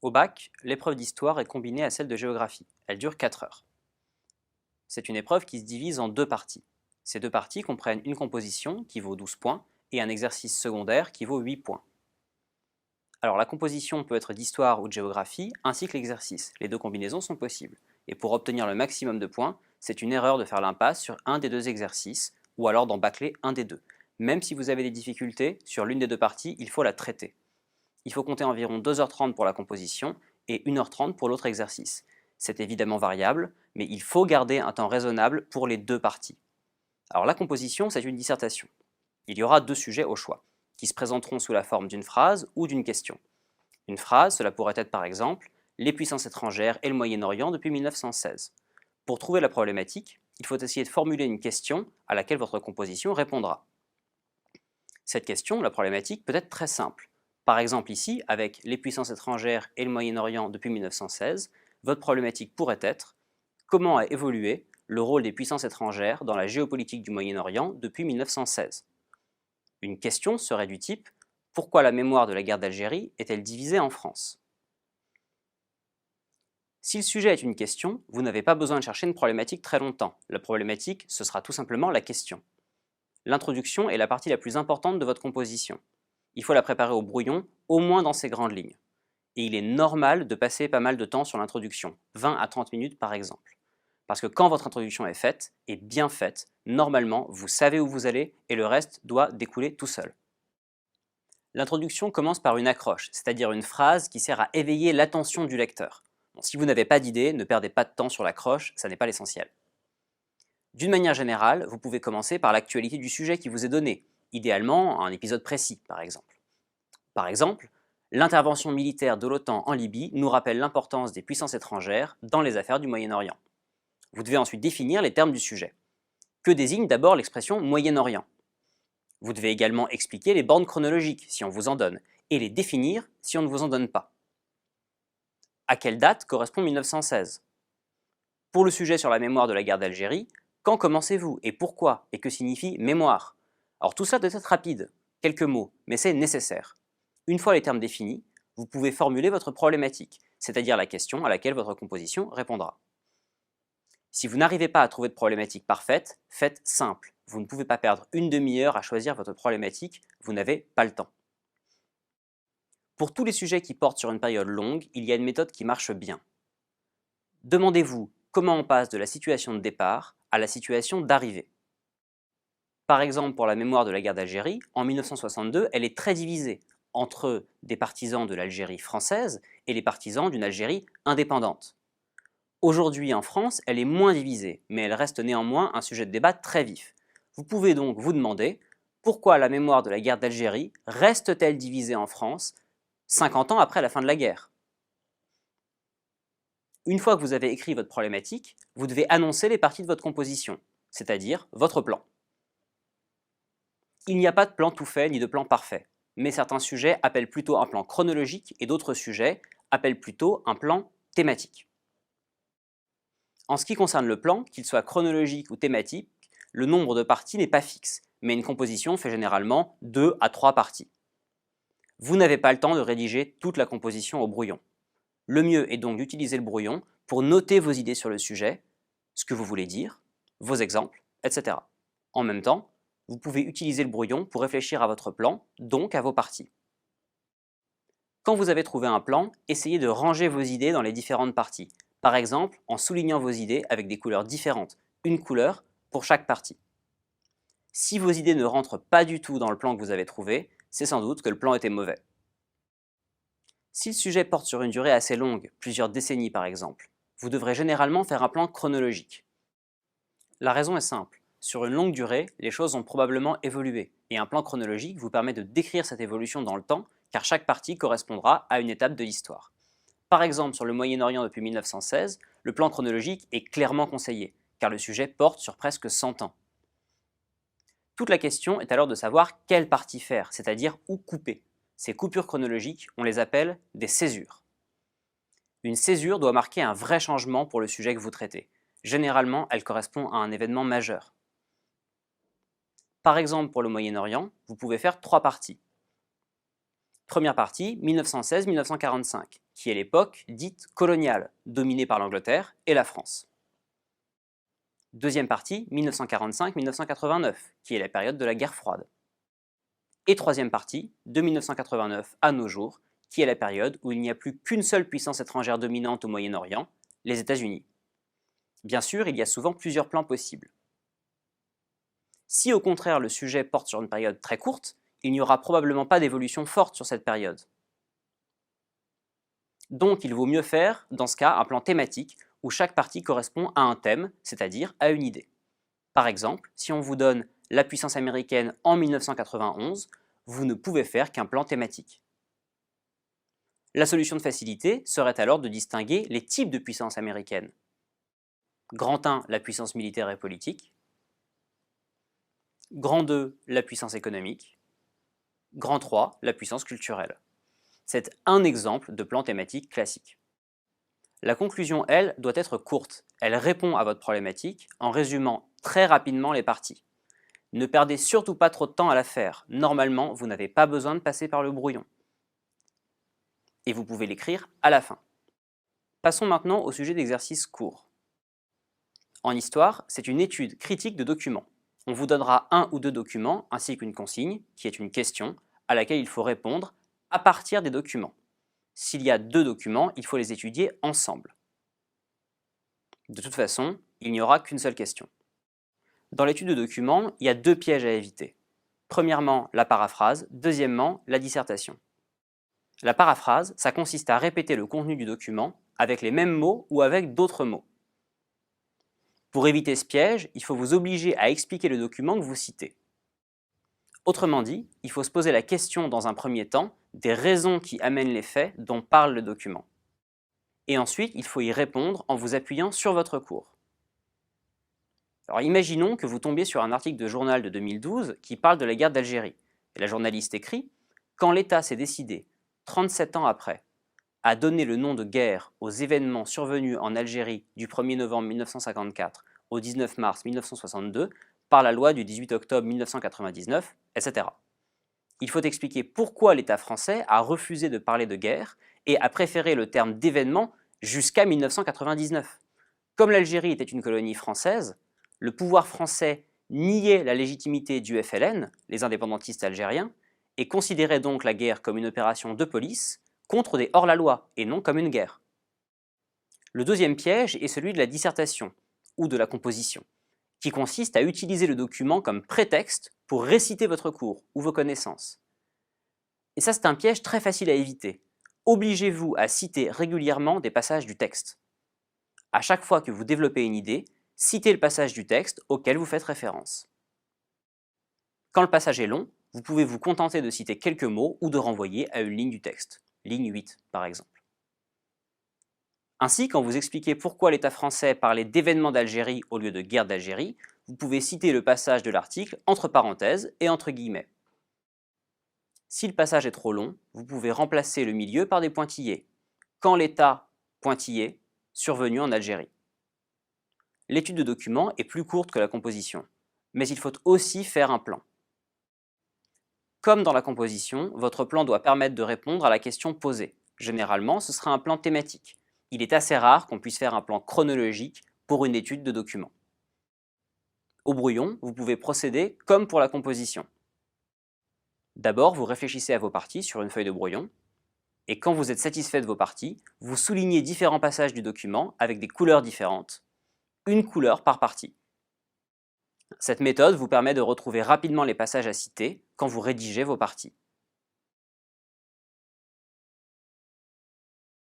Au bac, l'épreuve d'histoire est combinée à celle de géographie. Elle dure 4 heures. C'est une épreuve qui se divise en deux parties. Ces deux parties comprennent une composition qui vaut 12 points et un exercice secondaire qui vaut 8 points. Alors la composition peut être d'histoire ou de géographie, ainsi que l'exercice. Les deux combinaisons sont possibles. Et pour obtenir le maximum de points, c'est une erreur de faire l'impasse sur un des deux exercices, ou alors d'en bâcler un des deux. Même si vous avez des difficultés sur l'une des deux parties, il faut la traiter. Il faut compter environ 2h30 pour la composition et 1h30 pour l'autre exercice. C'est évidemment variable, mais il faut garder un temps raisonnable pour les deux parties. Alors la composition, c'est une dissertation. Il y aura deux sujets au choix, qui se présenteront sous la forme d'une phrase ou d'une question. Une phrase, cela pourrait être par exemple « Les puissances étrangères et le Moyen-Orient depuis 1916 ». Pour trouver la problématique, il faut essayer de formuler une question à laquelle votre composition répondra. Cette question, la problématique, peut être très simple. Par exemple ici, avec les puissances étrangères et le Moyen-Orient depuis 1916, votre problématique pourrait être « Comment a évolué le rôle des puissances étrangères dans la géopolitique du Moyen-Orient depuis 1916 ?» Une question serait du type « Pourquoi la mémoire de la guerre d'Algérie est-elle divisée en France ?» Si le sujet est une question, vous n'avez pas besoin de chercher une problématique très longtemps. La problématique, ce sera tout simplement la question. L'introduction est la partie la plus importante de votre composition. Il faut la préparer au brouillon, au moins dans ses grandes lignes. Et il est normal de passer pas mal de temps sur l'introduction, 20 à 30 minutes par exemple. Parce que quand votre introduction est faite, et bien faite, normalement, vous savez où vous allez et le reste doit découler tout seul. L'introduction commence par une accroche, c'est-à-dire une phrase qui sert à éveiller l'attention du lecteur. Bon, si vous n'avez pas d'idée, ne perdez pas de temps sur l'accroche, ça n'est pas l'essentiel. D'une manière générale, vous pouvez commencer par l'actualité du sujet qui vous est donné, idéalement un épisode précis par exemple. Par exemple, l'intervention militaire de l'OTAN en Libye nous rappelle l'importance des puissances étrangères dans les affaires du Moyen-Orient. Vous devez ensuite définir les termes du sujet. Que désigne d'abord l'expression Moyen-Orient? Vous devez également expliquer les bornes chronologiques si on vous en donne, et les définir si on ne vous en donne pas. À quelle date correspond 1916? Pour le sujet sur la mémoire de la guerre d'Algérie, quand commencez-vous et pourquoi et que signifie mémoire? Alors tout ça doit être rapide, quelques mots, mais c'est nécessaire. Une fois les termes définis, vous pouvez formuler votre problématique, c'est-à-dire la question à laquelle votre composition répondra. Si vous n'arrivez pas à trouver de problématique parfaite, faites simple. Vous ne pouvez pas perdre une demi-heure à choisir votre problématique, vous n'avez pas le temps. Pour tous les sujets qui portent sur une période longue, il y a une méthode qui marche bien. Demandez-vous comment on passe de la situation de départ à la situation d'arrivée. Par exemple, pour la mémoire de la guerre d'Algérie, en 1962, elle est très divisée entre des partisans de l'Algérie française et les partisans d'une Algérie indépendante. Aujourd'hui en France, elle est moins divisée, mais elle reste néanmoins un sujet de débat très vif. Vous pouvez donc vous demander pourquoi la mémoire de la guerre d'Algérie reste-t-elle divisée en France 50 ans après la fin de la guerre? Une fois que vous avez écrit votre problématique, vous devez annoncer les parties de votre composition, c'est-à-dire votre plan. Il n'y a pas de plan tout fait ni de plan parfait, mais certains sujets appellent plutôt un plan chronologique et d'autres sujets appellent plutôt un plan thématique. En ce qui concerne le plan, qu'il soit chronologique ou thématique, le nombre de parties n'est pas fixe, mais une composition fait généralement 2 à 3 parties. Vous n'avez pas le temps de rédiger toute la composition au brouillon. Le mieux est donc d'utiliser le brouillon pour noter vos idées sur le sujet, ce que vous voulez dire, vos exemples, etc. En même temps, vous pouvez utiliser le brouillon pour réfléchir à votre plan, donc à vos parties. Quand vous avez trouvé un plan, essayez de ranger vos idées dans les différentes parties, par exemple en soulignant vos idées avec des couleurs différentes, une couleur pour chaque partie. Si vos idées ne rentrent pas du tout dans le plan que vous avez trouvé, c'est sans doute que le plan était mauvais. Si le sujet porte sur une durée assez longue, plusieurs décennies par exemple, vous devrez généralement faire un plan chronologique. La raison est simple. Sur une longue durée, les choses ont probablement évolué, et un plan chronologique vous permet de décrire cette évolution dans le temps, car chaque partie correspondra à une étape de l'histoire. Par exemple, sur le Moyen-Orient depuis 1916, le plan chronologique est clairement conseillé, car le sujet porte sur presque 100 ans. Toute la question est alors de savoir quelle partie faire, c'est-à-dire où couper. Ces coupures chronologiques, on les appelle des césures. Une césure doit marquer un vrai changement pour le sujet que vous traitez. Généralement, elle correspond à un événement majeur. Par exemple, pour le Moyen-Orient, vous pouvez faire 3 parties. Première partie, 1916-1945. qui est l'époque dite coloniale, dominée par l'Angleterre et la France. Deuxième partie, 1945-1989, qui est la période de la guerre froide. Et troisième partie, de 1989 à nos jours, qui est la période où il n'y a plus qu'une seule puissance étrangère dominante au Moyen-Orient, les États-Unis. Bien sûr, il y a souvent plusieurs plans possibles. Si au contraire le sujet porte sur une période très courte, il n'y aura probablement pas d'évolution forte sur cette période. Donc il vaut mieux faire, dans ce cas, un plan thématique où chaque partie correspond à un thème, c'est-à-dire à une idée. Par exemple, si on vous donne la puissance américaine en 1991, vous ne pouvez faire qu'un plan thématique. La solution de facilité serait alors de distinguer les types de puissance américaine. Grand 1, la puissance militaire et politique. Grand 2, la puissance économique. Grand 3, la puissance culturelle. C'est un exemple de plan thématique classique. La conclusion, elle, doit être courte. Elle répond à votre problématique en résumant très rapidement les parties. Ne perdez surtout pas trop de temps à la faire. Normalement, vous n'avez pas besoin de passer par le brouillon. Et vous pouvez l'écrire à la fin. Passons maintenant au sujet d'exercices courts. En histoire, c'est une étude critique de documents. On vous donnera un ou deux documents ainsi qu'une consigne, qui est une question, à laquelle il faut répondre à partir des documents. S'il y a deux documents, il faut les étudier ensemble. De toute façon, il n'y aura qu'une seule question. Dans l'étude de documents, il y a deux pièges à éviter. Premièrement, la paraphrase, deuxièmement, la dissertation. La paraphrase, ça consiste à répéter le contenu du document avec les mêmes mots ou avec d'autres mots. Pour éviter ce piège, il faut vous obliger à expliquer le document que vous citez. Autrement dit, il faut se poser la question dans un premier temps des raisons qui amènent les faits dont parle le document. Et ensuite, il faut y répondre en vous appuyant sur votre cours. Alors imaginons que vous tombiez sur un article de journal de 2012 qui parle de la guerre d'Algérie. Et la journaliste écrit « Quand l'État s'est décidé, 37 ans après, à donner le nom de guerre aux événements survenus en Algérie du 1er novembre 1954 au 19 mars 1962 par la loi du 18 octobre 1999, etc. » Il faut expliquer pourquoi l'État français a refusé de parler de guerre et a préféré le terme d'événement jusqu'à 1999. Comme l'Algérie était une colonie française, le pouvoir français niait la légitimité du FLN, les indépendantistes algériens, et considérait donc la guerre comme une opération de police contre des hors-la-loi et non comme une guerre. Le deuxième piège est celui de la dissertation, ou de la composition, qui consiste à utiliser le document comme prétexte pour réciter votre cours ou vos connaissances. Et ça, c'est un piège très facile à éviter. Obligez-vous à citer régulièrement des passages du texte. À chaque fois que vous développez une idée, citez le passage du texte auquel vous faites référence. Quand le passage est long, vous pouvez vous contenter de citer quelques mots ou de renvoyer à une ligne du texte, ligne 8 par exemple. Ainsi, quand vous expliquez pourquoi l'État français parlait d'événements d'Algérie au lieu de guerre d'Algérie, vous pouvez citer le passage de l'article entre parenthèses et entre guillemets. Si le passage est trop long, vous pouvez remplacer le milieu par des pointillés. Quand l'État, pointillé, survenu en Algérie. L'étude de document est plus courte que la composition, mais il faut aussi faire un plan. Comme dans la composition, votre plan doit permettre de répondre à la question posée. Généralement, ce sera un plan thématique. Il est assez rare qu'on puisse faire un plan chronologique pour une étude de document. Au brouillon, vous pouvez procéder comme pour la composition. D'abord, vous réfléchissez à vos parties sur une feuille de brouillon, et quand vous êtes satisfait de vos parties, vous soulignez différents passages du document avec des couleurs différentes, une couleur par partie. Cette méthode vous permet de retrouver rapidement les passages à citer quand vous rédigez vos parties.